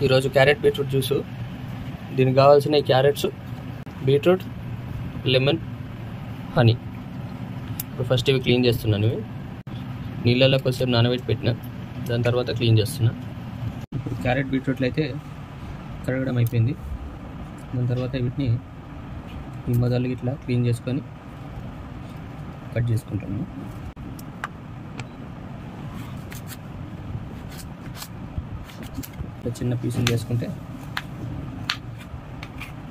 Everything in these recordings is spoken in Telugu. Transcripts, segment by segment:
ఈరోజు క్యారెట్ బీట్రూట్ జ్యూసు. దీనికి కావాల్సిన క్యారెట్స్, బీట్రూట్, లెమన్, హనీ. ఇప్పుడు ఫస్ట్ ఇవి క్లీన్ చేస్తున్నాను. ఇవి నీళ్ళల్లో కొంచెం నానబెట్టి పెట్టిన, దాని తర్వాత క్లీన్ చేస్తున్నా. ఇప్పుడు క్యారెట్ బీట్రూట్లు అయితే కడగడం అయిపోయింది. దాని తర్వాత వీటిని ఈ మొదలు ఇట్లా క్లీన్ చేసుకొని కట్ చేసుకుంటాము. చిన్న పీసులు చేసుకుంటే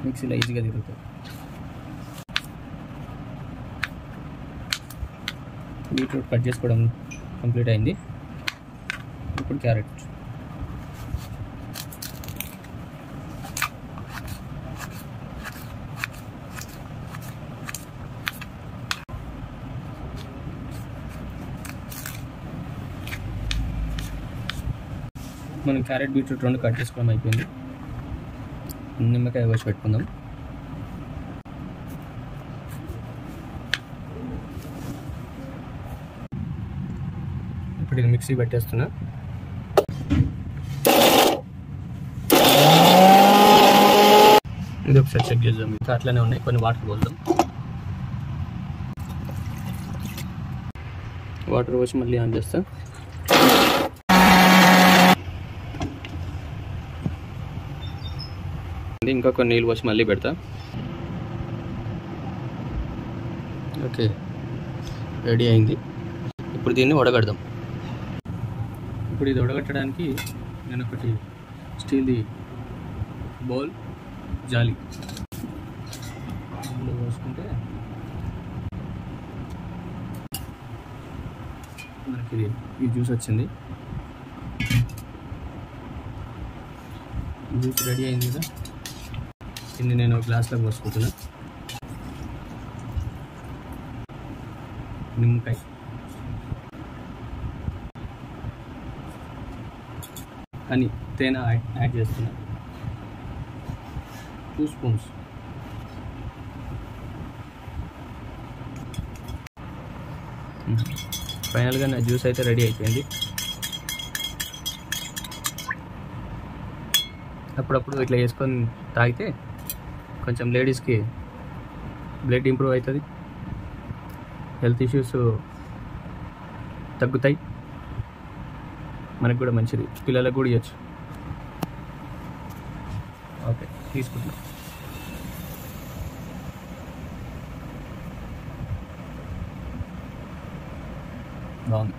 మిక్సీలో ఈజీగా తిరుగుతుంది. బీట్రూట్ కట్ చేసుకోవడం కంప్లీట్ అయింది. ఇప్పుడు క్యారెట్. మనం క్యారెట్ బీట్రూట్ రెండు కట్ చేసుకోవడం అయిపోయింది. నిమ్మకాయ కోసి పెట్టుకుందాం. ఇప్పుడు ఇది మిక్సీ పెట్టేస్తున్నా. ఇది ఒకసారి చెక్ చేద్దాం. ఇంకా అట్లనే ఉన్నాయి, కొన్ని వాటర్ పోద్దాం. వాటర్ పోసి మళ్ళీ ఆన్ చేస్తా. ఇంకా కొన్ని నీళ్ళు పోసి మళ్ళీ పెడతా. ఓకే, రెడీ అయింది. ఇప్పుడు దీన్ని వడగడదాం. ఇప్పుడు ఇది వడగట్టడానికి నేను ఒకటి స్టీల్ది బౌల్, జాలి ఇందులో పోసుకుంటే మనకి ఈ జ్యూస్ వచ్చింది. జ్యూస్ రెడీ అయింది కదా. దీన్ని నేను గ్లాస్లో పోసుకుంటున్నా. నిమ్మకాయ, కానీ తేనె యాడ్ చేస్తున్నా 2 స్పూన్స్. ఫైనల్గా నా జ్యూస్ అయితే రెడీ అయిపోయింది. అప్పుడప్పుడు ఇట్లా వేసుకొని తాగితే కొంచెం లేడీస్కి బ్లడ్ ఇంప్రూవ్ అవుతుంది, హెల్త్ ఇష్యూస్ తగ్గుతాయి, మనకు కూడా మంచిది, పిల్లలకు కూడా ఇవ్వచ్చు. ఓకే, తీసుకుంటున్నాం. బాగుంది.